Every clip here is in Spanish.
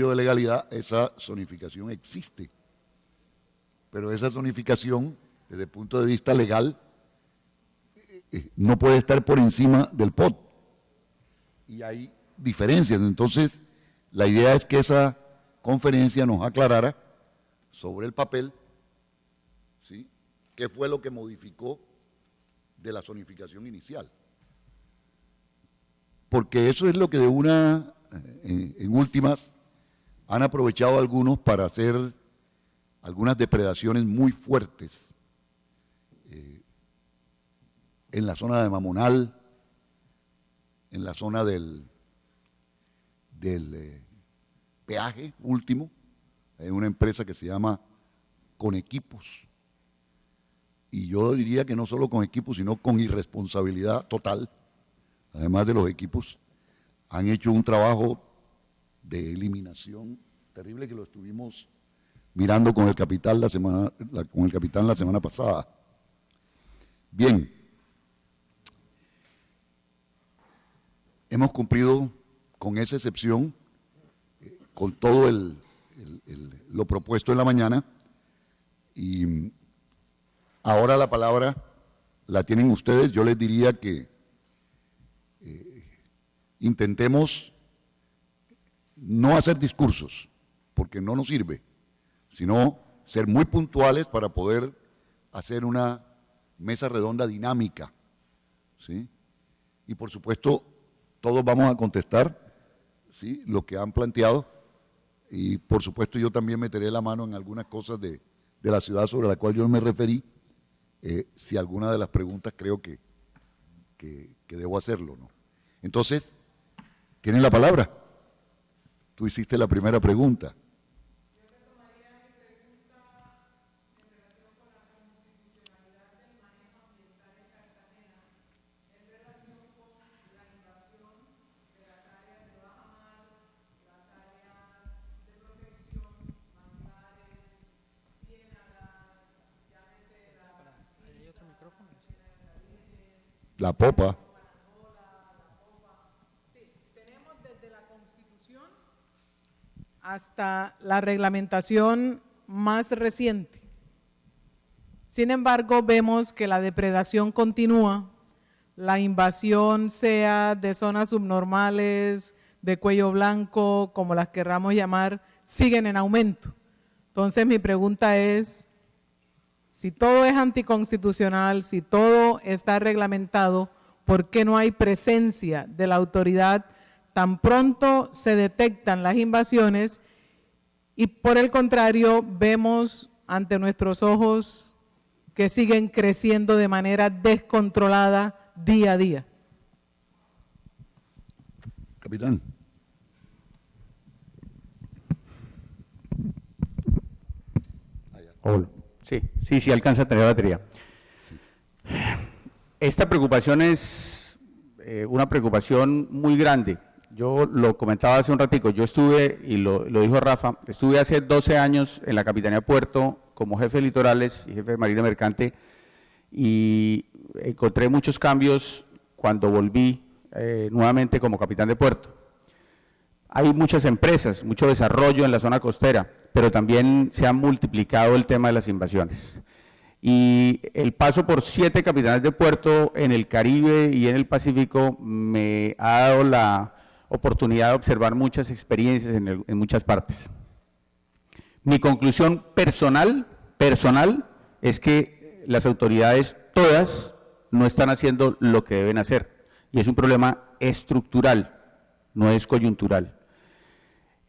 de legalidad, esa zonificación existe. Pero esa zonificación, desde el punto de vista legal, no puede estar por encima del POT. Y hay diferencias. Entonces, la idea es que esa conferencia nos aclarara sobre el papel, ¿sí?, qué fue lo que modificó de la zonificación inicial. Porque eso es lo que en últimas, han aprovechado algunos para hacer algunas depredaciones muy fuertes en la zona de Mamonal, en la zona del peaje último. Hay una empresa que se llama Conequipos, y yo diría que no solo con equipos, sino con irresponsabilidad total, además de los equipos, han hecho un trabajo de eliminación terrible que lo estuvimos mirando con el capitán la semana pasada. Bien, hemos cumplido con esa excepción, con todo lo propuesto en la mañana, y ahora la palabra la tienen ustedes. Yo les diría que intentemos no hacer discursos, porque no nos sirve, sino ser muy puntuales para poder hacer una mesa redonda dinámica, ¿sí? Y por supuesto, todos vamos a contestar, ¿sí?, lo que han planteado, y por supuesto yo también meteré la mano en algunas cosas de la ciudad sobre la cual yo me referí, si alguna de las preguntas creo que debo hacerlo, ¿no? Entonces, ¿tienen la palabra? Tú hiciste la primera pregunta. Yo retomaría mi pregunta en relación con la constitucionalidad del manejo ambiental en Cartagena, en relación con la invasión de las áreas de baja mar, las áreas de protección, manglares, ciénagas, llámese La popa. Hasta la reglamentación más reciente. Sin embargo, vemos que la depredación continúa, la invasión, sea de zonas subnormales, de cuello blanco, como las querramos llamar, siguen en aumento. Entonces, mi pregunta es, si todo es anticonstitucional, si todo está reglamentado, ¿por qué no hay presencia de la autoridad tan pronto se detectan las invasiones? Y por el contrario, vemos ante nuestros ojos que siguen creciendo de manera descontrolada día a día. Capitán. Hola. Sí, alcanza a tener batería. Sí. Esta preocupación es una preocupación muy grande. Yo lo comentaba hace un ratico, yo estuve, y lo dijo Rafa, estuve hace 12 años en la Capitanía de Puerto como jefe de litorales y jefe de marina mercante, y encontré muchos cambios cuando volví nuevamente como capitán de puerto. Hay muchas empresas, mucho desarrollo en la zona costera, pero también se ha multiplicado el tema de las invasiones. Y el paso por 7 capitanes de puerto en el Caribe y en el Pacífico me ha dado la oportunidad de observar muchas experiencias en muchas partes. Mi conclusión personal es que las autoridades todas no están haciendo lo que deben hacer, y es un problema estructural, no es coyuntural.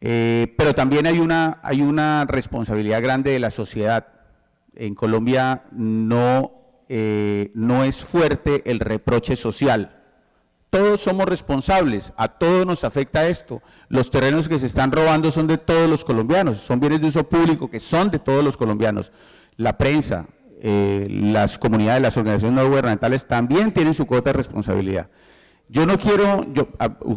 Pero también hay una responsabilidad grande de la sociedad. En Colombia no es fuerte el reproche social. Todos somos responsables, a todos nos afecta esto. Los terrenos que se están robando son de todos los colombianos, son bienes de uso público que son de todos los colombianos. La prensa, las comunidades, las organizaciones no gubernamentales también tienen su cuota de responsabilidad. Yo no quiero,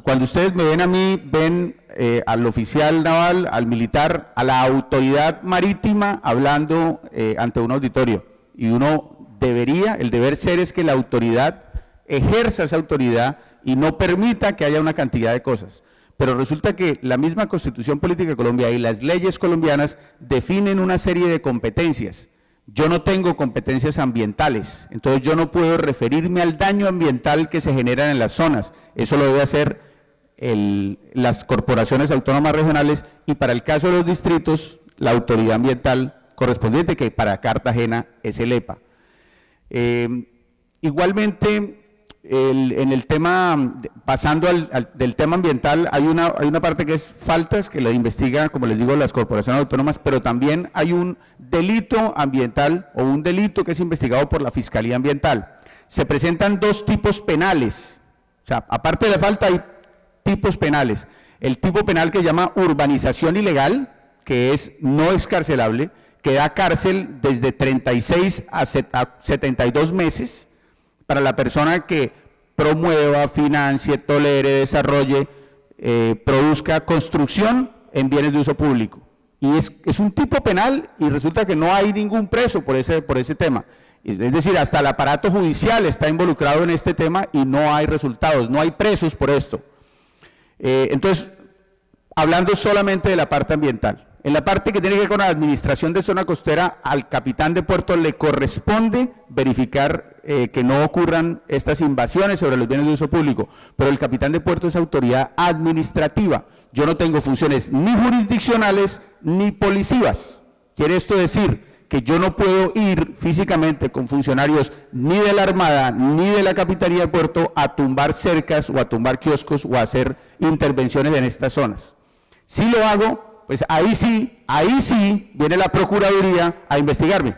cuando ustedes me ven a mí, ven al oficial naval, al militar, a la autoridad marítima hablando ante un auditorio, y uno debería, el deber ser es que la autoridad ejerza esa autoridad y no permita que haya una cantidad de cosas, pero resulta que la misma Constitución Política de Colombia y las leyes colombianas definen una serie de competencias. Yo no tengo competencias ambientales, entonces yo no puedo referirme al daño ambiental que se genera en las zonas. Eso lo debe hacer las corporaciones autónomas regionales y para el caso de los distritos, la autoridad ambiental correspondiente, que para Cartagena es el EPA. Igualmente, en el tema, pasando del tema ambiental, hay una parte que es faltas, que la investiga, como les digo, las corporaciones autónomas, pero también hay un delito ambiental o un delito que es investigado por la Fiscalía Ambiental. Se presentan dos tipos penales, o sea, aparte de la falta hay tipos penales. El tipo penal que se llama urbanización ilegal, que no es carcelable, que da cárcel desde 36 a 72 meses para la persona que promueva, financie, tolere, desarrolle, produzca construcción en bienes de uso público. Y es un tipo penal y resulta que no hay ningún preso por ese tema. Es decir, hasta el aparato judicial está involucrado en este tema y no hay resultados, no hay presos por esto. Entonces, hablando solamente de la parte ambiental. En la parte que tiene que ver con la administración de zona costera, al capitán de puerto le corresponde verificar que no ocurran estas invasiones sobre los bienes de uso público, pero el capitán de puerto es autoridad administrativa. Yo no tengo funciones ni jurisdiccionales ni policivas. Quiere esto decir que yo no puedo ir físicamente con funcionarios ni de la Armada ni de la Capitanía de Puerto a tumbar cercas o a tumbar kioscos o a hacer intervenciones en estas zonas. Si lo hago, pues ahí sí viene la Procuraduría a investigarme.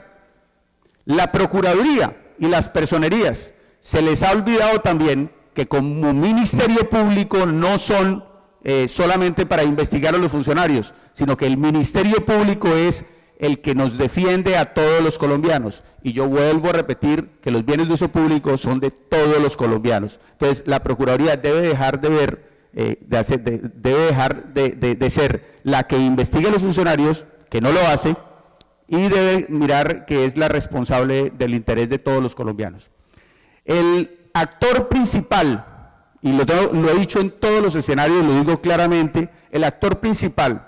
La Procuraduría y las personerías, se les ha olvidado también que como Ministerio Público no son solamente para investigar a los funcionarios, sino que el Ministerio Público es el que nos defiende a todos los colombianos. Y yo vuelvo a repetir que los bienes de uso público son de todos los colombianos. Entonces, la Procuraduría debe dejar de ver debe dejar de ser la que investigue a los funcionarios, que no lo hace, y debe mirar que es la responsable del interés de todos los colombianos. El actor principal, y lo he dicho en todos los escenarios, lo digo claramente, el actor principal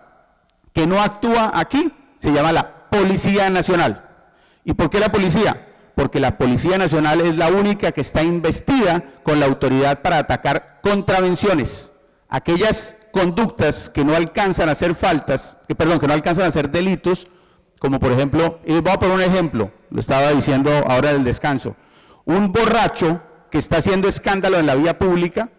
que no actúa aquí se llama la Policía Nacional. ¿Y por qué la policía? Porque la Policía Nacional es la única que está investida con la autoridad para atacar contravenciones, aquellas conductas que no alcanzan a ser faltas, que no alcanzan a ser delitos, como por ejemplo, y les voy a poner un ejemplo, lo estaba diciendo ahora en el descanso, un borracho que está haciendo escándalo en la vía pública,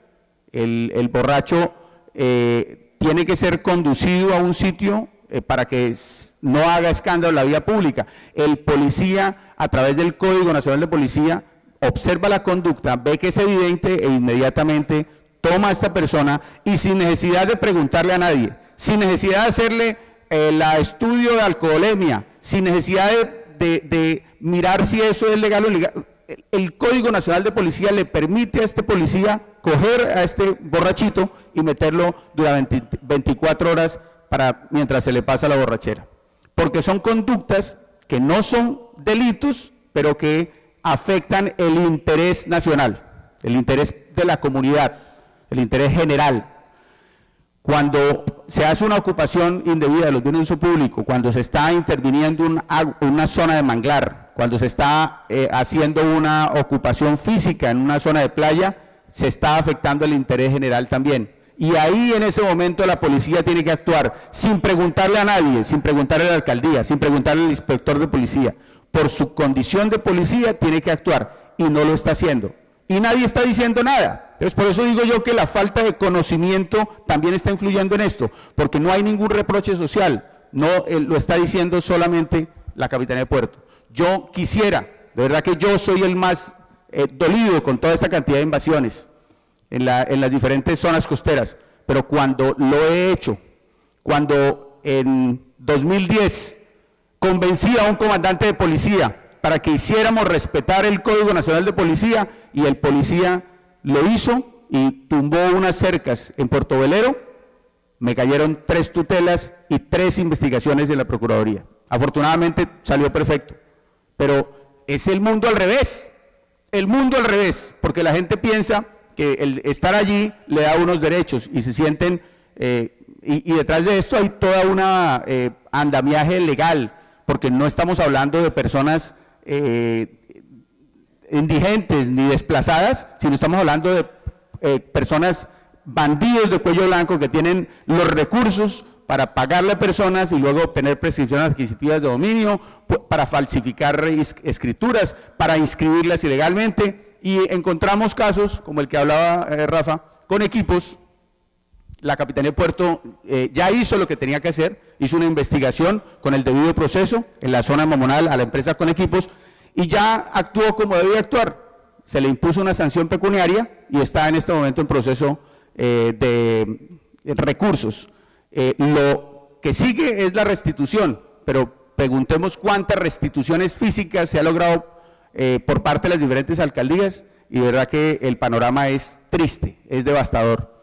el borracho tiene que ser conducido a un sitio para que no haga escándalo en la vía pública. El policía, a través del Código Nacional de Policía, observa la conducta, ve que es evidente e inmediatamente toma a esta persona y sin necesidad de preguntarle a nadie, sin necesidad de hacerle el estudio de alcoholemia, sin necesidad de mirar si eso es legal o ilegal. El Código Nacional de Policía le permite a este policía coger a este borrachito y meterlo durante 24 horas mientras se le pasa la borrachera. Porque son conductas que no son delitos, pero que afectan el interés nacional, el interés de la comunidad, el interés general. Cuando se hace una ocupación indebida de los bienes de uso público, cuando se está interviniendo una zona de manglar, cuando se está haciendo una ocupación física en una zona de playa, se está afectando el interés general también. Y ahí en ese momento la policía tiene que actuar sin preguntarle a nadie, sin preguntarle a la alcaldía, sin preguntarle al inspector de policía. Por su condición de policía tiene que actuar y no lo está haciendo. Y nadie está diciendo nada. Entonces, por eso digo yo que la falta de conocimiento también está influyendo en esto, porque no hay ningún reproche social, no lo está diciendo solamente la Capitanía de Puerto. Yo quisiera, de verdad que yo soy el más dolido con toda esta cantidad de invasiones en las diferentes zonas costeras, pero cuando lo he hecho, cuando en 2010 convencí a un comandante de policía para que hiciéramos respetar el Código Nacional de Policía, y el policía lo hizo y tumbó unas cercas en Puerto Velero, me cayeron 3 tutelas y 3 investigaciones de la Procuraduría. Afortunadamente salió perfecto, pero es el mundo al revés, porque la gente piensa que el estar allí le da unos derechos y se sienten Y detrás de esto hay toda una andamiaje legal, porque no estamos hablando de personas indigentes ni desplazadas, sino estamos hablando de personas, bandidos de cuello blanco que tienen los recursos para pagarle a personas y luego obtener prescripciones adquisitivas de dominio, para falsificar escrituras, para inscribirlas ilegalmente, y encontramos casos como el que hablaba Rafa, con equipos. La Capitanía de Puerto ya hizo lo que tenía que hacer, hizo una investigación con el debido proceso en la zona mamonal a la empresa con equipos y ya actuó como debía actuar. Se le impuso una sanción pecuniaria y está en este momento en proceso de recursos. Lo que sigue es la restitución, pero preguntemos cuántas restituciones físicas se ha logrado por parte de las diferentes alcaldías y de verdad que el panorama es triste, es devastador.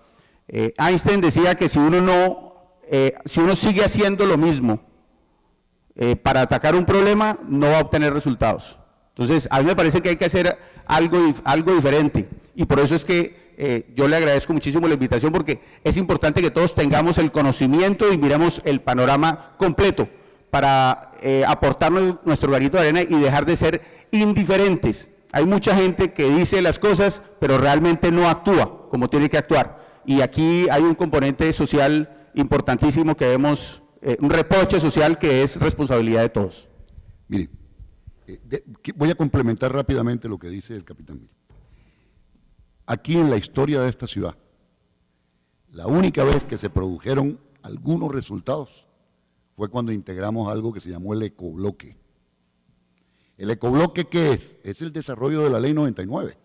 Einstein decía que si uno sigue haciendo lo mismo para atacar un problema, no va a obtener resultados. Entonces, a mí me parece que hay que hacer algo diferente y por eso es que yo le agradezco muchísimo la invitación porque es importante que todos tengamos el conocimiento y miremos el panorama completo para aportar nuestro granito de arena y dejar de ser indiferentes. Hay mucha gente que dice las cosas, pero realmente no actúa como tiene que actuar. Y aquí hay un componente social importantísimo que vemos, un reproche social que es responsabilidad de todos. Mire, voy a complementar rápidamente lo que dice el capitán Mil. Aquí en la historia de esta ciudad, la única vez que se produjeron algunos resultados fue cuando integramos algo que se llamó el ecobloque. ¿El ecobloque qué es? Es el desarrollo de la Ley 99,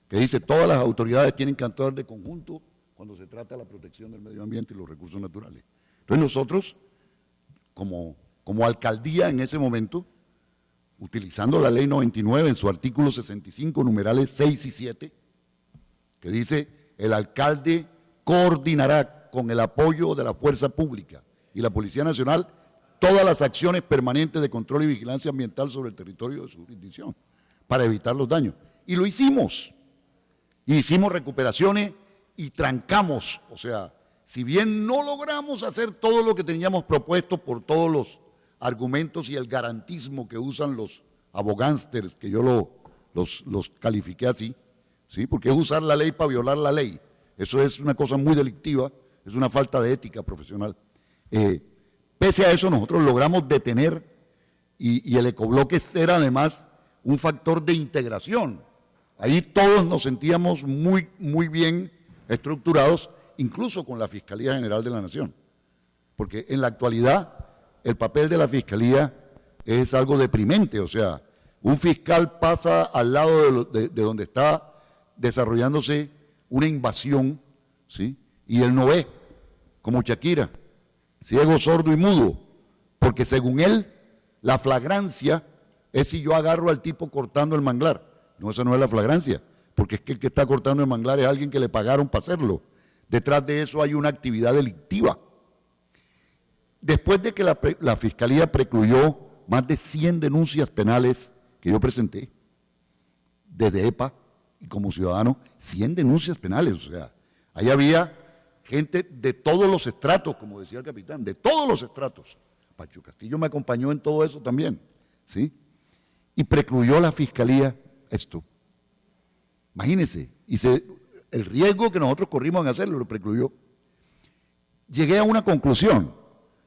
que dice todas las autoridades tienen que actuar de conjunto cuando se trata de la protección del medio ambiente y los recursos naturales. Entonces nosotros, como alcaldía en ese momento, utilizando la Ley 99 en su artículo 65, numerales 6 y 7, que dice, el alcalde coordinará con el apoyo de la fuerza pública y la Policía Nacional todas las acciones permanentes de control y vigilancia ambiental sobre el territorio de su jurisdicción para evitar los daños. Y lo hicimos. Y hicimos recuperaciones y trancamos. O sea, si bien no logramos hacer todo lo que teníamos propuesto por todos los argumentos y el garantismo que usan los abogánsters, que yo los califiqué así, ¿sí? Porque es usar la ley para violar la ley. Eso es una cosa muy delictiva, es una falta de ética profesional. Pese a eso, nosotros logramos detener, y el ecobloque era además un factor de integración. Ahí todos nos sentíamos muy bien estructurados, incluso con la Fiscalía General de la Nación. Porque en la actualidad el papel de la Fiscalía es algo deprimente, o sea, un fiscal pasa al lado de donde está desarrollándose una invasión, ¿sí? Y él no ve, como Shakira, ciego, sordo y mudo, porque según él, la flagrancia es si yo agarro al tipo cortando el manglar. No, esa no es la flagrancia, porque es que el que está cortando el manglar es alguien que le pagaron para hacerlo. Detrás de eso hay una actividad delictiva. Después de que la Fiscalía precluyó más de 100 denuncias penales que yo presenté, desde EPA y como ciudadano, 100 denuncias penales, o sea, ahí había gente de todos los estratos, como decía el capitán, de todos los estratos. Pacho Castillo me acompañó en todo eso también, ¿sí? Y precluyó la Fiscalía esto. Imagínense, el riesgo que nosotros corrimos en hacerlo lo precluyó. Llegué a una conclusión,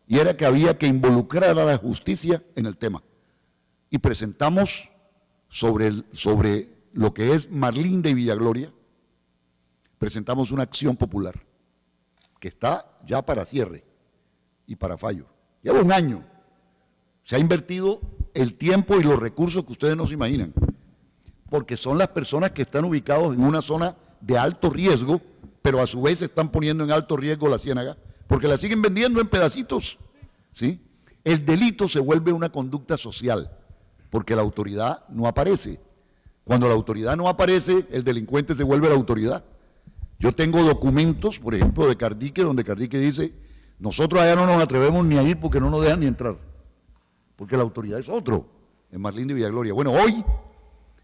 y era que había que involucrar a la justicia en el tema. Y presentamos sobre lo que es Marlinda y Villagloria, presentamos una acción popular que está ya para cierre y para fallo. Lleva un año. Se ha invertido el tiempo y los recursos que ustedes no se imaginan, porque son las personas que están ubicados en una zona de alto riesgo, pero a su vez están poniendo en alto riesgo la ciénaga, porque la siguen vendiendo en pedacitos, ¿sí? El delito se vuelve una conducta social, porque la autoridad no aparece. Cuando la autoridad no aparece, el delincuente se vuelve la autoridad. Yo tengo documentos, por ejemplo, de Cardique, donde Cardique dice, nosotros allá no nos atrevemos ni a ir porque no nos dejan ni entrar, porque la autoridad es otro, en Marlinda y Villagloria. Bueno, hoy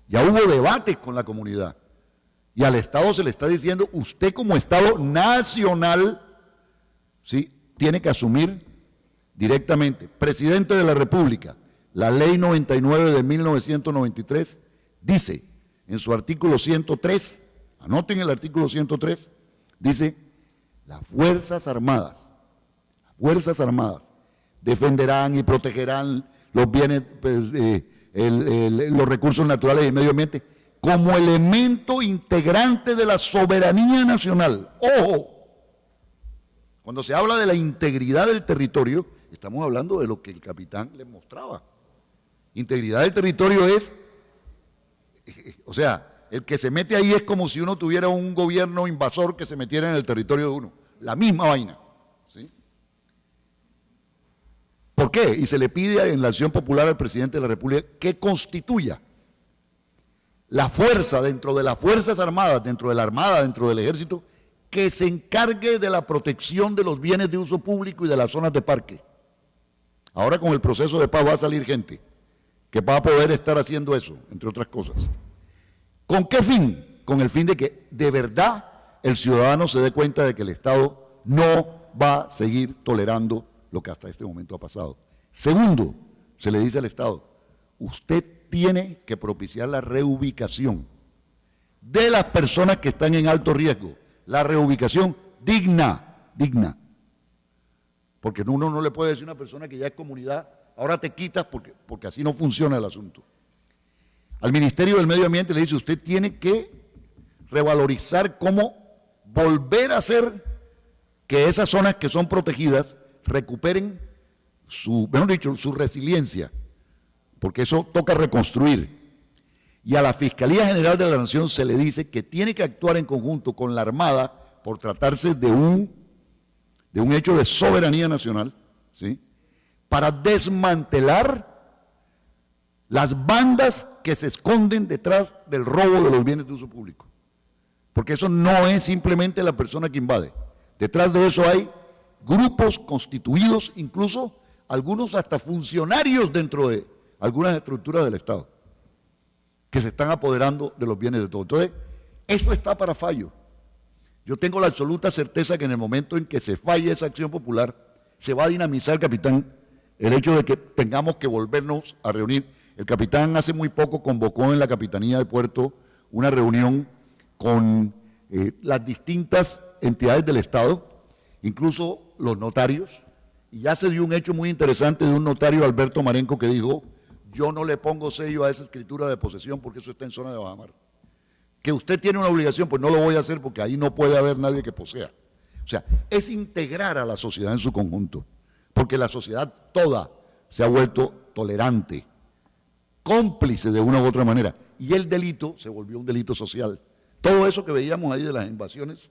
ya hubo debates con la comunidad, y al Estado se le está diciendo, usted como Estado nacional ¿sí?, tiene que asumir directamente. Presidente de la República, la Ley 99 de 1993 dice en su artículo 103, anoten el artículo 103, dice: las Fuerzas Armadas defenderán y protegerán los bienes, los recursos naturales y el medio ambiente como elemento integrante de la soberanía nacional. ¡Ojo! Cuando se habla de la integridad del territorio, estamos hablando de lo que el capitán les mostraba. Integridad del territorio es, o sea, el que se mete ahí es como si uno tuviera un gobierno invasor que se metiera en el territorio de uno. La misma vaina. ¿Sí? ¿Por qué? Y se le pide en la acción popular al presidente de la República que constituya la fuerza dentro de las Fuerzas Armadas, dentro de la Armada, dentro del Ejército, que se encargue de la protección de los bienes de uso público y de las zonas de parque. Ahora con el proceso de paz va a salir gente que va a poder estar haciendo eso, entre otras cosas. ¿Con qué fin? Con el fin de que de verdad el ciudadano se dé cuenta de que el Estado no va a seguir tolerando lo que hasta este momento ha pasado. Segundo, se le dice al Estado: usted tiene que propiciar la reubicación de las personas que están en alto riesgo, la reubicación digna. Porque uno no le puede decir a una persona que ya es comunidad: ahora te quitas, porque así no funciona el asunto. Al Ministerio del Medio Ambiente le dice: usted tiene que revalorizar cómo volver a hacer que esas zonas que son protegidas recuperen su resiliencia, porque eso toca reconstruir. Y a la Fiscalía General de la Nación se le dice que tiene que actuar en conjunto con la Armada por tratarse de un hecho de soberanía nacional, ¿sí?, para desmantelar las bandas que se esconden detrás del robo de los bienes de uso público. Porque eso no es simplemente la persona que invade. Detrás de eso hay grupos constituidos, incluso algunos hasta funcionarios dentro de algunas estructuras del Estado, que se están apoderando de los bienes de todos. Entonces, eso está para fallo. Yo tengo la absoluta certeza que en el momento en que se falle esa acción popular, se va a dinamizar, capitán, el hecho de que tengamos que volvernos a reunir. El capitán hace muy poco convocó en la Capitanía de Puerto una reunión con las distintas entidades del Estado, incluso los notarios, y ya se dio un hecho muy interesante de un notario, Alberto Marenco, que dijo: yo no le pongo sello a esa escritura de posesión porque eso está en zona de bajamar. Que usted tiene una obligación, pues no lo voy a hacer porque ahí no puede haber nadie que posea. O sea, es integrar a la sociedad en su conjunto, porque la sociedad toda se ha vuelto tolerante, cómplice de una u otra manera, y el delito se volvió un delito social. Todo eso que veíamos ahí de las invasiones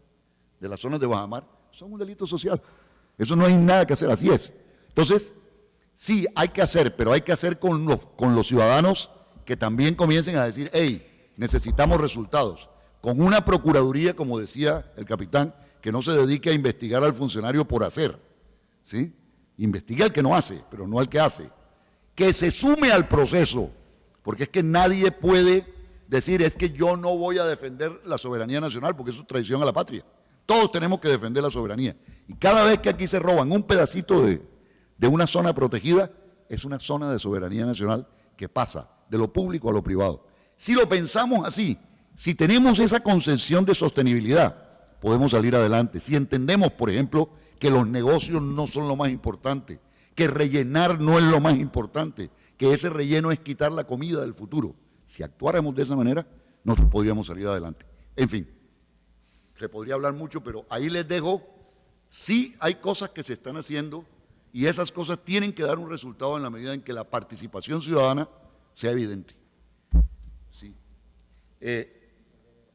de las zonas de bajamar son un delito social. Eso no hay nada que hacer, así es. Entonces, sí, hay que hacer, pero hay que hacer con los ciudadanos que también comiencen a decir: hey, necesitamos resultados. Con una procuraduría, como decía el capitán, que no se dedique a investigar al funcionario por hacer, ¿sí? Investiga al que no hace, pero no al que hace. Que se sume al proceso, porque es que nadie puede decir: es que yo no voy a defender la soberanía nacional, porque eso es traición a la patria. Todos tenemos que defender la soberanía. Y cada vez que aquí se roban un pedacito de una zona protegida, es una zona de soberanía nacional que pasa de lo público a lo privado. Si lo pensamos así, si tenemos esa concepción de sostenibilidad, podemos salir adelante. Si entendemos, por ejemplo, que los negocios no son lo más importante, que rellenar no es lo más importante, que ese relleno es quitar la comida del futuro. Si actuáramos de esa manera, nosotros podríamos salir adelante. En fin, se podría hablar mucho, pero ahí les dejo. Sí hay cosas que se están haciendo y esas cosas tienen que dar un resultado en la medida en que la participación ciudadana sea evidente. Sí.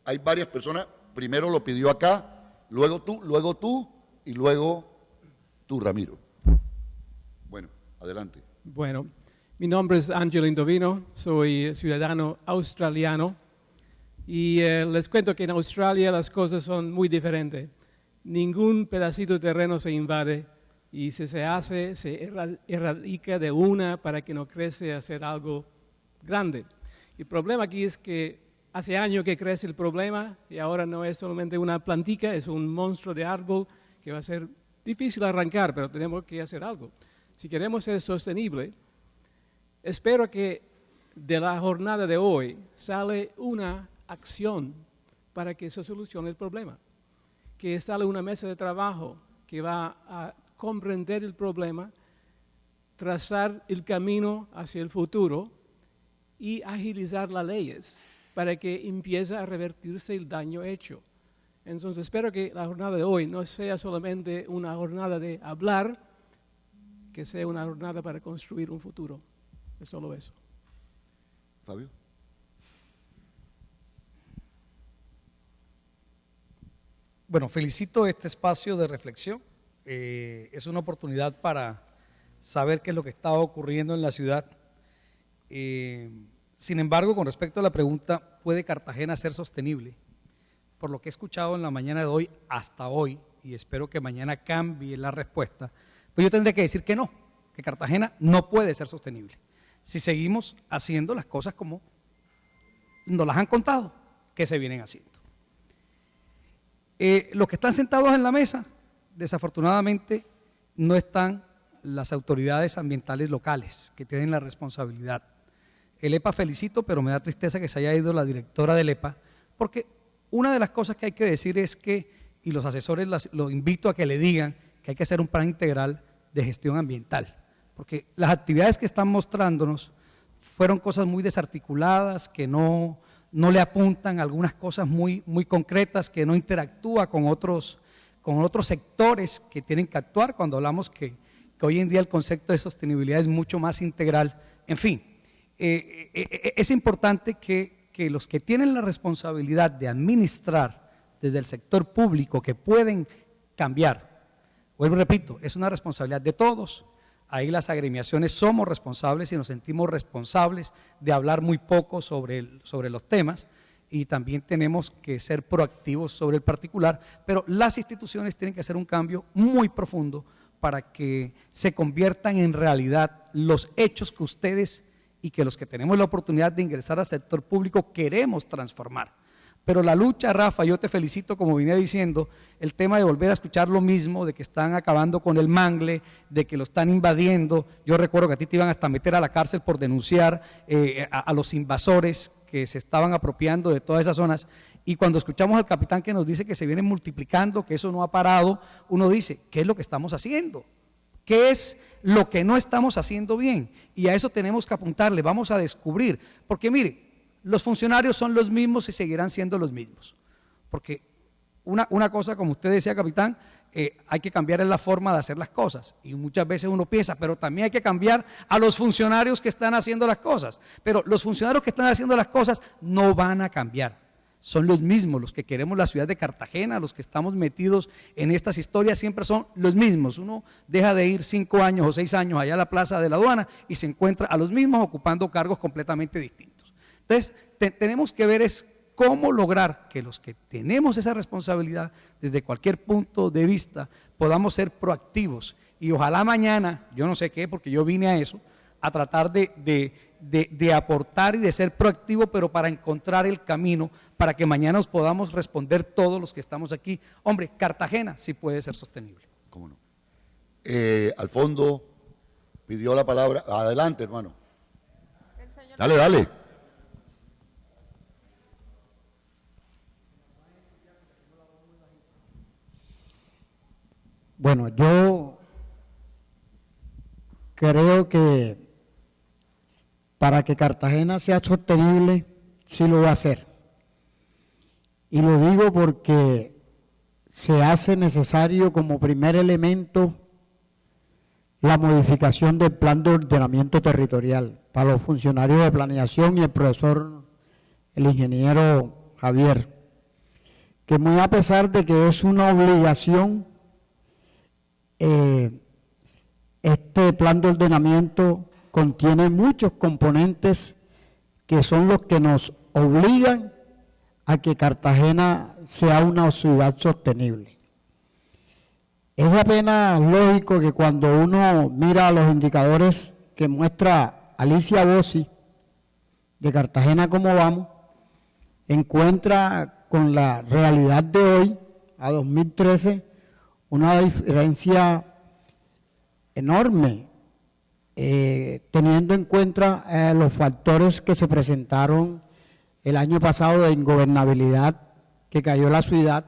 Hay varias personas, primero lo pidió acá, luego tú y luego tú, Ramiro. Bueno, adelante. Bueno, mi nombre es Angelo Indovino, soy ciudadano australiano y les cuento que en Australia las cosas son muy diferentes. Ningún pedacito de terreno se invade y si se hace, se erradica de una para que no crece a ser algo grande. El problema aquí es que hace años que crece el problema y ahora no es solamente una plantica, es un monstruo de árbol que va a ser difícil arrancar, pero tenemos que hacer algo. Si queremos ser sostenible, espero que de la jornada de hoy sale una acción para que se solucione el problema, que sale una mesa de trabajo que va a comprender el problema, trazar el camino hacia el futuro y agilizar las leyes para que empiece a revertirse el daño hecho. Entonces espero que la jornada de hoy no sea solamente una jornada de hablar, que sea una jornada para construir un futuro. Es solo eso. Fabio. Bueno, felicito este espacio de reflexión. Es una oportunidad para saber qué es lo que está ocurriendo en la ciudad. Sin embargo, con respecto a la pregunta, ¿puede Cartagena ser sostenible? Por lo que he escuchado en la mañana de hoy hasta hoy, y espero que mañana cambie la respuesta, pues yo tendré que decir que no, que Cartagena no puede ser sostenible si seguimos haciendo las cosas como nos las han contado que se vienen haciendo. Los que están sentados en la mesa, desafortunadamente, no están las autoridades ambientales locales que tienen la responsabilidad. El EPA felicito, pero me da tristeza que se haya ido la directora del EPA, porque una de las cosas que hay que decir es que, y los asesores los invito a que le digan que hay que hacer un plan integral de gestión ambiental, porque las actividades que están mostrándonos fueron cosas muy desarticuladas, que no le apuntan a algunas cosas muy concretas, que no interactúa con otros sectores que tienen que actuar cuando hablamos que hoy en día el concepto de sostenibilidad es mucho más integral. En fin, es importante que los que tienen la responsabilidad de administrar desde el sector público, que pueden cambiar, vuelvo y repito, es una responsabilidad de todos. Ahí las agremiaciones somos responsables y nos sentimos responsables de hablar muy poco sobre los temas, y también tenemos que ser proactivos sobre el particular, pero las instituciones tienen que hacer un cambio muy profundo para que se conviertan en realidad los hechos que ustedes y que los que tenemos la oportunidad de ingresar al sector público queremos transformar. Pero la lucha, Rafa, yo te felicito, como vine diciendo, el tema de volver a escuchar lo mismo, de que están acabando con el mangle, de que lo están invadiendo. Yo recuerdo que a ti te iban hasta meter a la cárcel por denunciar a los invasores que se estaban apropiando de todas esas zonas. Y cuando escuchamos al capitán que nos dice que se vienen multiplicando, que eso no ha parado, uno dice, ¿qué es lo que estamos haciendo? ¿Qué es lo que no estamos haciendo bien? Y a eso tenemos que apuntarle, vamos a descubrir, porque mire, los funcionarios son los mismos y seguirán siendo los mismos, porque una cosa, como usted decía, capitán, hay que cambiar en la forma de hacer las cosas, y muchas veces uno piensa, pero también hay que cambiar a los funcionarios que están haciendo las cosas, pero los funcionarios que están haciendo las cosas no van a cambiar. Son los mismos, los que queremos la ciudad de Cartagena, los que estamos metidos en estas historias siempre son los mismos. Uno deja de ir 5 años o 6 años allá a la plaza de la aduana y se encuentra a los mismos ocupando cargos completamente distintos. Entonces, tenemos que ver es cómo lograr que los que tenemos esa responsabilidad desde cualquier punto de vista podamos ser proactivos, y ojalá mañana, yo no sé qué, porque yo vine a eso, a tratar de aportar y de ser proactivo, pero para encontrar el camino para que mañana nos podamos responder todos los que estamos aquí. Hombre, Cartagena sí puede ser sostenible. ¿Cómo no? Al fondo pidió la palabra. Adelante, hermano. Dale, dale. Bueno, yo creo que para que Cartagena sea sostenible, sí lo va a hacer. Y lo digo porque se hace necesario como primer elemento la modificación del plan de ordenamiento territorial para los funcionarios de planeación y el profesor, el ingeniero Javier, que muy a pesar de que es una obligación, este plan de ordenamiento contiene muchos componentes que son los que nos obligan a que Cartagena sea una ciudad sostenible. Es apenas lógico que cuando uno mira los indicadores que muestra Alicia Bossi de Cartagena cómo vamos, encuentra con la realidad de hoy, a 2013, una diferencia enorme, teniendo en cuenta los factores que se presentaron el año pasado de ingobernabilidad que cayó la ciudad,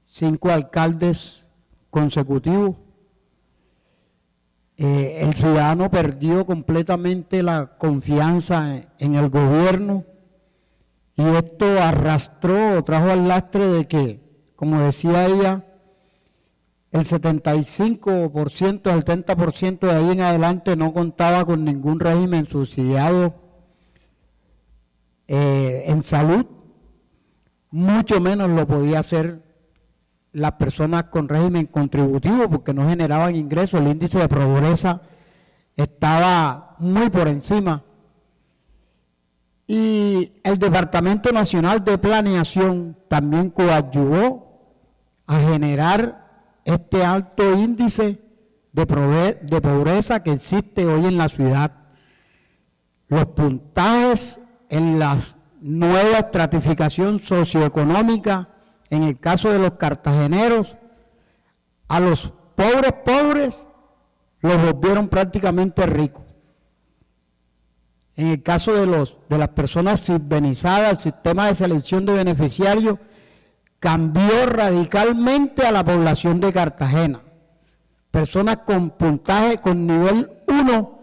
5 alcaldes consecutivos. El ciudadano perdió completamente la confianza en el gobierno y esto arrastró o trajo al lastre de que, como decía ella, el 75%, el 70% de ahí en adelante no contaba con ningún régimen subsidiado en salud, mucho menos lo podía hacer las personas con régimen contributivo porque no generaban ingresos, el índice de pobreza estaba muy por encima. Y el Departamento Nacional de Planeación también coadyuvó a generar este alto índice de pobreza que existe hoy en la ciudad. Los puntajes en la nueva estratificación socioeconómica, en el caso de los cartageneros, a los pobres los volvieron prácticamente ricos. En el caso de las personas cirbenizadas, el sistema de selección de beneficiarios cambió radicalmente a la población de Cartagena. Personas con puntaje con nivel 1,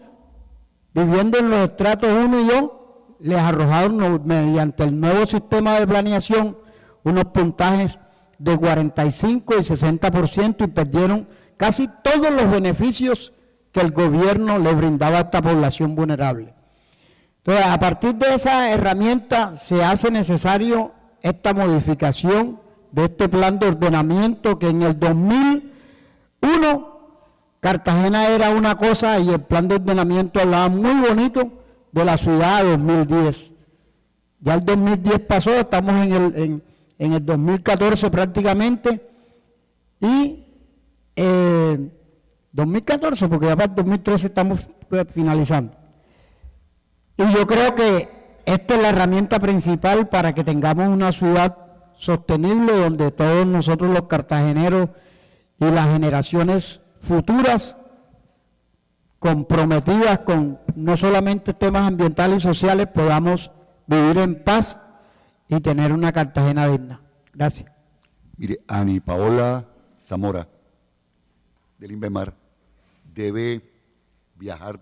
viviendo en los estratos 1 y 2, les arrojaron mediante el nuevo sistema de planeación unos puntajes de 45 y 60% y perdieron casi todos los beneficios que el gobierno le brindaba a esta población vulnerable. Entonces, a partir de esa herramienta se hace necesario esta modificación de este plan de ordenamiento que en el 2001 Cartagena era una cosa y el plan de ordenamiento hablaba muy bonito de la ciudad de 2010. Ya el 2010 pasó, estamos en el 2014 prácticamente, y 2014, porque ya para el 2013 estamos finalizando. Y yo creo que esta es la herramienta principal para que tengamos una ciudad sostenible donde todos nosotros los cartageneros y las generaciones futuras comprometidas con no solamente temas ambientales y sociales podamos vivir en paz y tener una Cartagena digna. Gracias. Mire, Ani Paola Zamora, del INVEMAR, debe viajar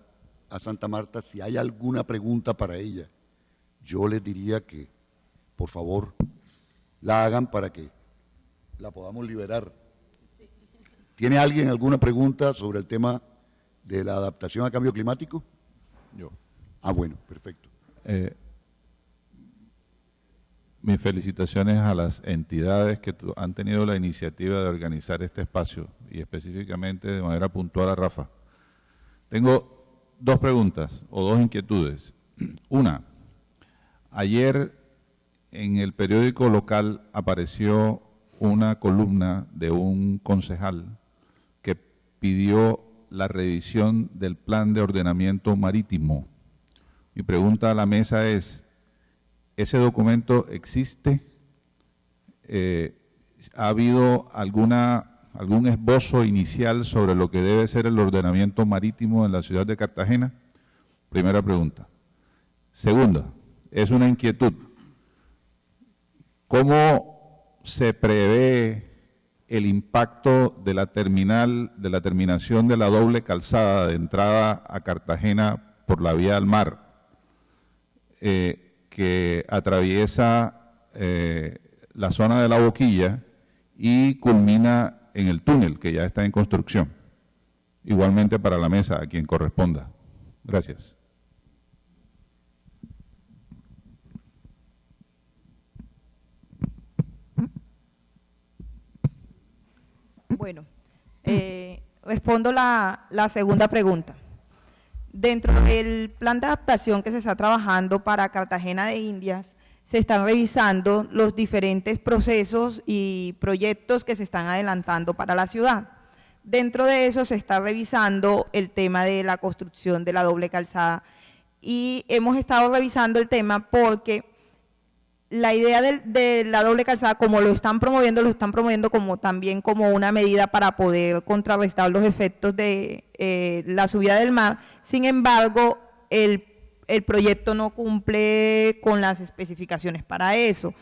a Santa Marta. Si hay alguna pregunta para ella, yo les diría que, por favor, la hagan para que la podamos liberar. ¿Tiene alguien alguna pregunta sobre el tema de la adaptación al cambio climático? Yo. Ah, bueno, perfecto. Mis felicitaciones a las entidades que han tenido la iniciativa de organizar este espacio y específicamente de manera puntual a Rafa. Tengo dos preguntas o dos inquietudes. Una, ayer en el periódico local apareció una columna de un concejal que pidió la revisión del plan de ordenamiento marítimo. Mi pregunta a la mesa es, ¿ese documento existe? ¿Ha habido algún esbozo inicial sobre lo que debe ser el ordenamiento marítimo en la ciudad de Cartagena? Primera pregunta. Segunda, es una inquietud. ¿Cómo se prevé el impacto de la terminación de la doble calzada de entrada a Cartagena por la vía al mar, que atraviesa la zona de la Boquilla y culmina en el túnel que ya está en construcción? Igualmente para la mesa, a quien corresponda. Gracias. Bueno, respondo la segunda pregunta. Dentro del plan de adaptación que se está trabajando para Cartagena de Indias, se están revisando los diferentes procesos y proyectos que se están adelantando para la ciudad. Dentro de eso se está revisando el tema de la construcción de la doble calzada y hemos estado revisando el tema porque la idea de la doble calzada, como lo están promoviendo como también como una medida para poder contrarrestar los efectos de la subida del mar. Sin embargo, el proyecto no cumple con las especificaciones para eso.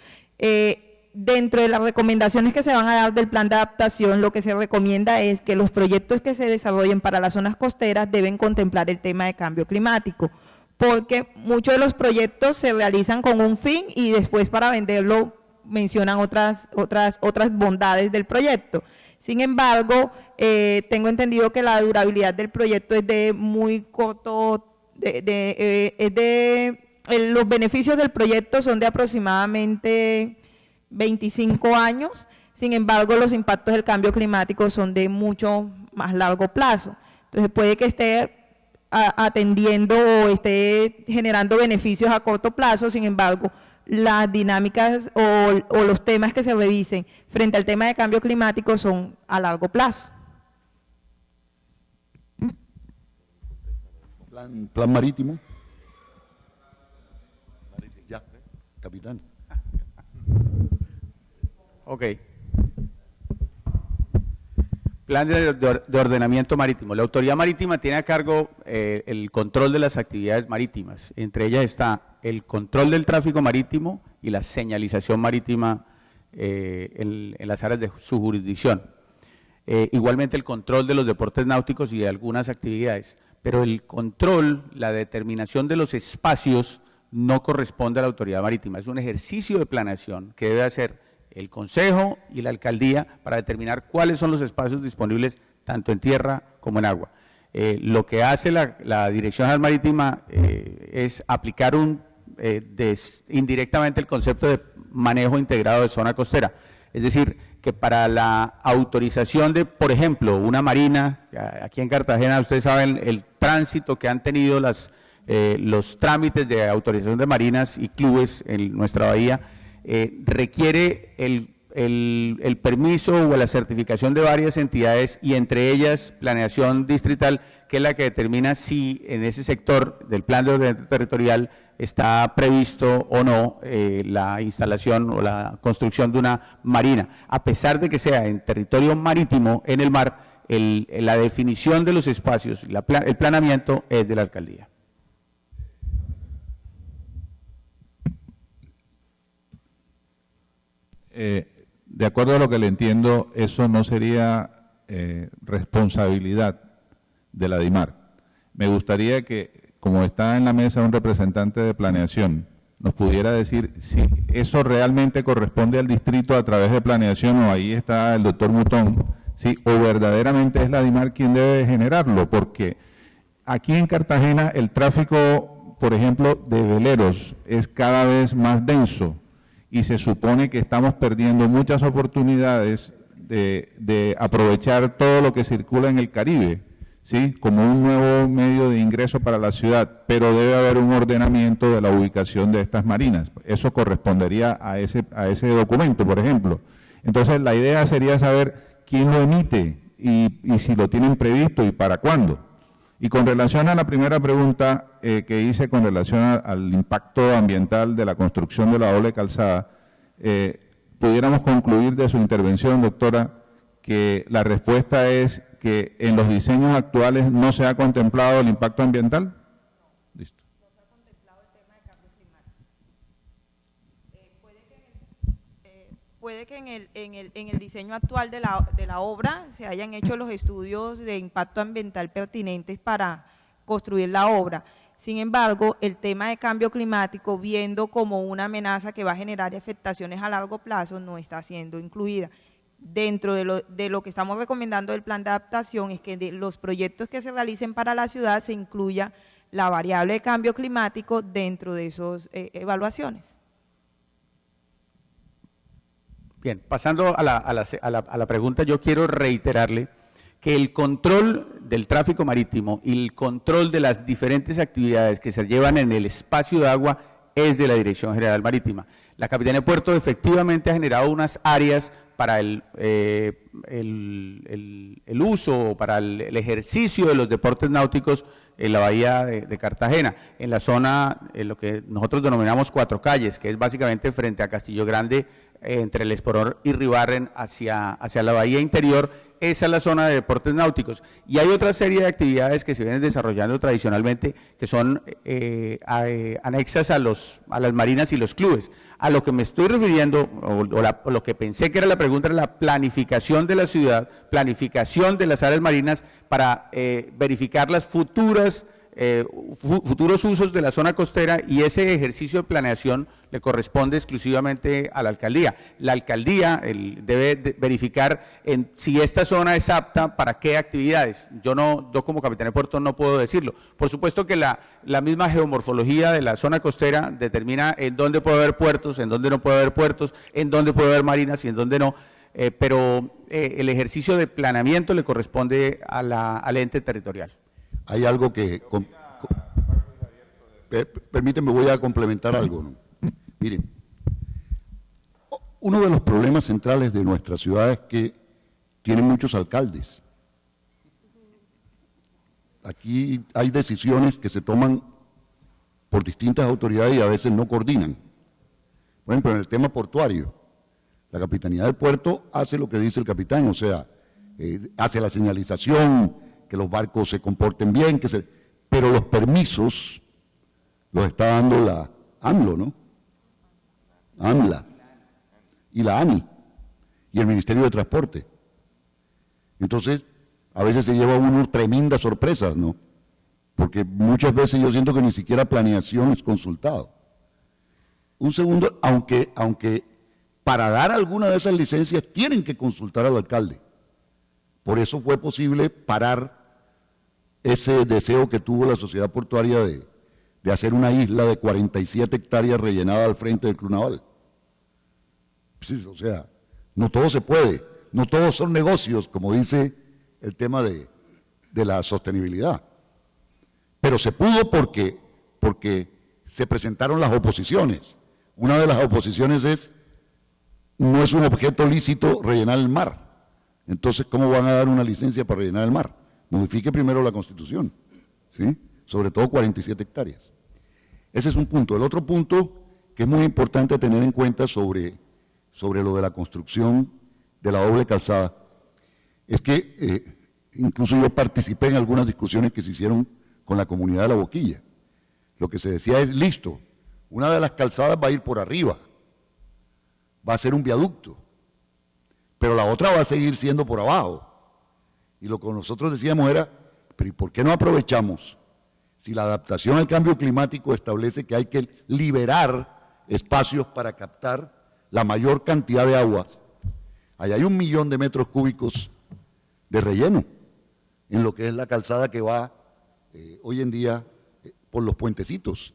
Dentro de las recomendaciones que se van a dar del plan de adaptación, lo que se recomienda es que los proyectos que se desarrollen para las zonas costeras deben contemplar el tema de cambio climático, porque muchos de los proyectos se realizan con un fin y después para venderlo mencionan otras bondades del proyecto. Sin embargo, tengo entendido que la durabilidad del proyecto es de muy corto, los beneficios del proyecto son de aproximadamente 25 años, sin embargo, los impactos del cambio climático son de mucho más largo plazo. Entonces, puede que esté atendiendo o esté generando beneficios a corto plazo, sin embargo, las dinámicas o los temas que se revisen frente al tema de cambio climático son a largo plazo. Plan marítimo. Ya, capitán. Ok. Plan de ordenamiento marítimo. La autoridad marítima tiene a cargo el control de las actividades marítimas. Entre ellas está el control del tráfico marítimo y la señalización marítima en las áreas de su jurisdicción. Igualmente el control de los deportes náuticos y de algunas actividades. Pero el control, la determinación de los espacios no corresponde a la autoridad marítima. Es un ejercicio de planeación que debe hacer el Consejo y la Alcaldía para determinar cuáles son los espacios disponibles tanto en tierra como en agua. Lo que hace la Dirección General Marítima es aplicar indirectamente el concepto de manejo integrado de zona costera. Es decir, que para la autorización de, por ejemplo, una marina, aquí en Cartagena ustedes saben el tránsito que han tenido los trámites de autorización de marinas y clubes en nuestra bahía, requiere el permiso o la certificación de varias entidades y entre ellas planeación distrital, que es la que determina si en ese sector del plan de ordenamiento territorial está previsto o no la instalación o la construcción de una marina. A pesar de que sea en territorio marítimo, en el mar, la definición de los espacios, el planeamiento es de la alcaldía. De acuerdo a lo que le entiendo, eso no sería responsabilidad de la DIMAR. Me gustaría que, como está en la mesa un representante de planeación, nos pudiera decir si eso realmente corresponde al distrito a través de planeación o ahí está el doctor Mutón, ¿sí? O verdaderamente es la DIMAR quien debe generarlo, porque aquí en Cartagena el tráfico, por ejemplo, de veleros es cada vez más denso y se supone que estamos perdiendo muchas oportunidades de aprovechar todo lo que circula en el Caribe, ¿sí? Como un nuevo medio de ingreso para la ciudad, pero debe haber un ordenamiento de la ubicación de estas marinas. Eso correspondería a ese documento, por ejemplo. Entonces, la idea sería saber quién lo emite y si lo tienen previsto y para cuándo. Y con relación a la primera pregunta que hice con relación al impacto ambiental de la construcción de la doble calzada, pudiéramos concluir de su intervención, doctora, que la respuesta es que en los diseños actuales no se ha contemplado el impacto ambiental. Listo. No se ha contemplado el tema de cambio climático. Puede que en el diseño actual de la obra se hayan hecho los estudios de impacto ambiental pertinentes para construir la obra. Sin embargo, el tema de cambio climático, viendo como una amenaza que va a generar afectaciones a largo plazo, no está siendo incluida. Dentro de lo que estamos recomendando del plan de adaptación es que de los proyectos que se realicen para la ciudad se incluya la variable de cambio climático dentro de esas evaluaciones. Bien, pasando a la pregunta, yo quiero reiterarle que el control del tráfico marítimo y el control de las diferentes actividades que se llevan en el espacio de agua es de la Dirección General Marítima. La Capitanía de Puerto efectivamente ha generado unas áreas para el uso o para el ejercicio de los deportes náuticos en la bahía de Cartagena, en la zona, en lo que nosotros denominamos Cuatro Calles, que es básicamente frente a Castillo Grande, entre el Esporón y Ribarren hacia la bahía interior. Esa es la zona de deportes náuticos. Y hay otra serie de actividades que se vienen desarrollando tradicionalmente que son anexas a las marinas y los clubes. A lo que me estoy refiriendo, o lo que pensé que era la pregunta, era la planificación de la ciudad, planificación de las áreas marinas para verificar las futuros usos de la zona costera, y ese ejercicio de planeación le corresponde exclusivamente a la alcaldía. La alcaldía debe verificar si esta zona es apta para qué actividades. Yo como capitán de puerto no puedo decirlo. Por supuesto que la misma geomorfología de la zona costera determina en dónde puede haber puertos, en dónde no puede haber puertos, en dónde puede haber marinas y en dónde no. Pero el ejercicio de planeamiento le corresponde al ente territorial. Hay algo que... Permíteme, voy a complementar algo, ¿no? Miren, uno de los problemas centrales de nuestra ciudad es que tienen muchos alcaldes. Aquí hay decisiones que se toman por distintas autoridades y a veces no coordinan. Por ejemplo, en el tema portuario, la Capitanía del Puerto hace lo que dice el capitán, o sea, hace la señalización, que los barcos se comporten bien, pero los permisos los está dando la AMLO, ¿no? AMLA y la ANI y el Ministerio de Transporte. Entonces, a veces se lleva uno tremendas sorpresas, ¿no? Porque muchas veces yo siento que ni siquiera planeación es consultado. Un segundo, aunque para dar alguna de esas licencias tienen que consultar al alcalde. Por eso fue posible parar ese deseo que tuvo la sociedad portuaria de hacer una isla de 47 hectáreas rellenada al frente del Club Naval. Sí, o sea, no todo se puede, no todos son negocios, como dice el tema de la sostenibilidad. Pero se pudo porque se presentaron las oposiciones. Una de las oposiciones no es un objeto lícito rellenar el mar. Entonces, ¿cómo van a dar una licencia para rellenar el mar? Modifique primero la Constitución, ¿sí? Sobre todo 47 hectáreas. Ese es un punto. El otro punto que es muy importante tener en cuenta sobre lo de la construcción de la doble calzada es que incluso yo participé en algunas discusiones que se hicieron con la comunidad de La Boquilla. Lo que se decía es, listo, una de las calzadas va a ir por arriba, va a ser un viaducto, pero la otra va a seguir siendo por abajo. Y lo que nosotros decíamos era, pero ¿y por qué no aprovechamos? Si la adaptación al cambio climático establece que hay que liberar espacios para captar la mayor cantidad de aguas, allá hay 1 millón de metros cúbicos de relleno en lo que es la calzada que va hoy en día por los puentecitos.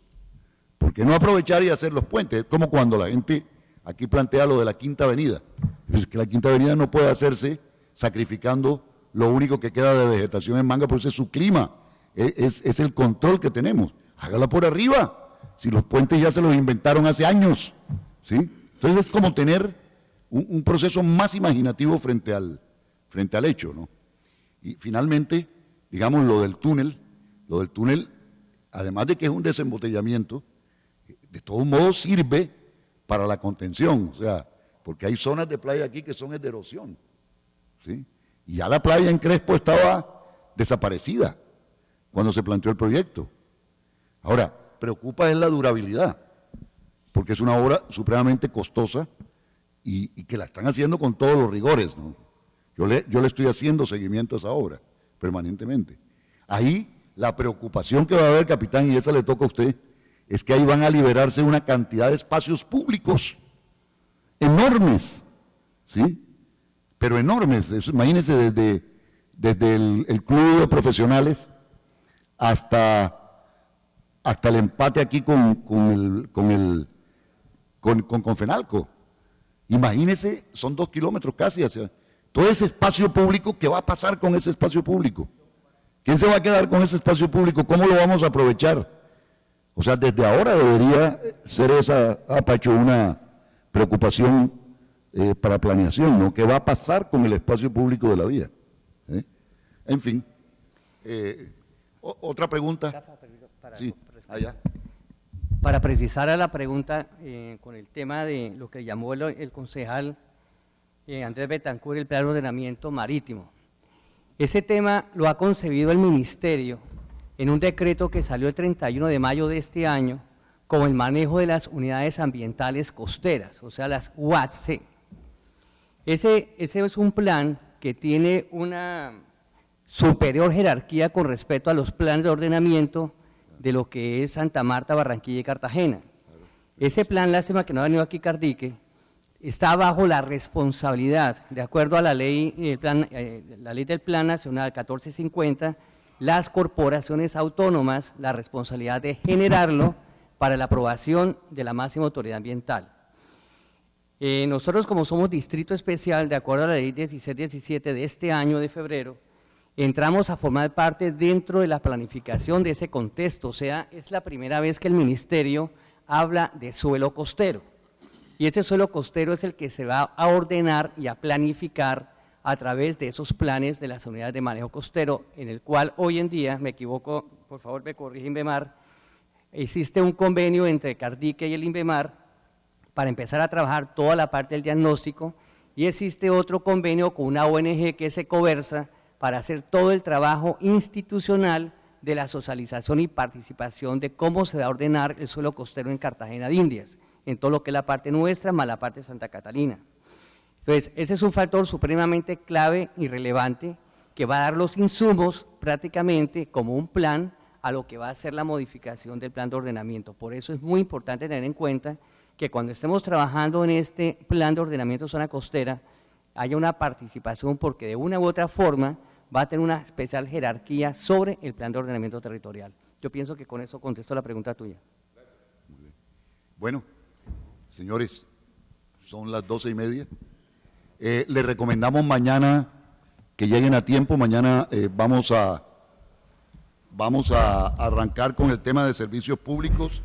¿Por qué no aprovechar y hacer los puentes? Es como cuando la gente aquí plantea lo de la Quinta Avenida. Es que la Quinta Avenida no puede hacerse sacrificando lo único que queda de vegetación en Manga, porque es su clima, es el control que tenemos. Hágala por arriba, si los puentes ya se los inventaron hace años, ¿sí? Entonces es como tener un proceso más imaginativo frente al hecho, ¿no? Y finalmente, digamos, lo del túnel, además de que es un desembotellamiento, de todos modos sirve para la contención, o sea, porque hay zonas de playa aquí que son de erosión, ¿sí? Y ya la playa en Crespo estaba desaparecida cuando se planteó el proyecto. Ahora, preocupa es la durabilidad, porque es una obra supremamente costosa y que la están haciendo con todos los rigores, ¿no? Yo le estoy haciendo seguimiento a esa obra permanentemente. Ahí la preocupación que va a haber, capitán, y esa le toca a usted, es que ahí van a liberarse una cantidad de espacios públicos enormes, ¿sí? Pero enormes. Imagínense desde el club de profesionales hasta el empate aquí con Confenalco. Imagínense, son 2 kilómetros casi hacia todo ese espacio público. ¿Qué va a pasar con ese espacio público? ¿Quién se va a quedar con ese espacio público? ¿Cómo lo vamos a aprovechar? O sea, desde ahora debería ser esa, Pacho, una preocupación para planeación, ¿no? ¿Qué va a pasar con el espacio público de la vía? En fin, ¿Otra pregunta? Sí, allá. Para precisar a la pregunta con el tema de lo que llamó el concejal Andrés Betancur, el plan de ordenamiento marítimo. Ese tema lo ha concebido el ministerio en un decreto que salió el 31 de mayo de este año, como el manejo de las unidades ambientales costeras, o sea, las UAC. Ese es un plan que tiene una superior jerarquía con respecto a los planes de ordenamiento de lo que es Santa Marta, Barranquilla y Cartagena. Ese plan, lástima que no ha venido aquí Cardique, está bajo la responsabilidad, de acuerdo a la ley, la ley del Plan Nacional 1450, las corporaciones autónomas, la responsabilidad de generarlo para la aprobación de la máxima autoridad ambiental. Nosotros, como somos distrito especial, de acuerdo a la ley 1617 de este año de febrero, entramos a formar parte dentro de la planificación de ese contexto, o sea, es la primera vez que el ministerio habla de suelo costero. Y ese suelo costero es el que se va a ordenar y a planificar a través de esos planes de las unidades de manejo costero, en el cual hoy en día, me equivoco, por favor me corrige INVEMAR, existe un convenio entre Cardique y el INVEMAR para empezar a trabajar toda la parte del diagnóstico, y existe otro convenio con una ONG que es Ecoversa para hacer todo el trabajo institucional de la socialización y participación de cómo se va a ordenar el suelo costero en Cartagena de Indias, en todo lo que es la parte nuestra más la parte de Santa Catalina. Entonces, ese es un factor supremamente clave y relevante que va a dar los insumos prácticamente como un plan a lo que va a ser la modificación del plan de ordenamiento. Por eso es muy importante tener en cuenta que cuando estemos trabajando en este plan de ordenamiento de zona costera, haya una participación porque de una u otra forma va a tener una especial jerarquía sobre el plan de ordenamiento territorial. Yo pienso que con eso contesto la pregunta tuya. Muy bien. Bueno, señores, son las 12:30. Les recomendamos mañana que lleguen a tiempo. Mañana vamos a arrancar con el tema de servicios públicos.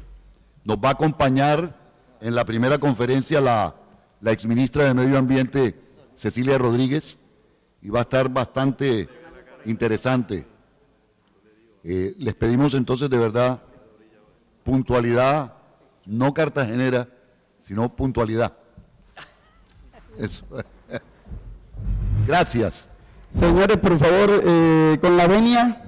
Nos va a acompañar en la primera conferencia la exministra de Medio Ambiente, Cecilia Rodríguez, y va a estar bastante interesante. Les pedimos entonces de verdad puntualidad, no cartagenera, sino puntualidad. Eso. Gracias. Señores, por favor, con la venia.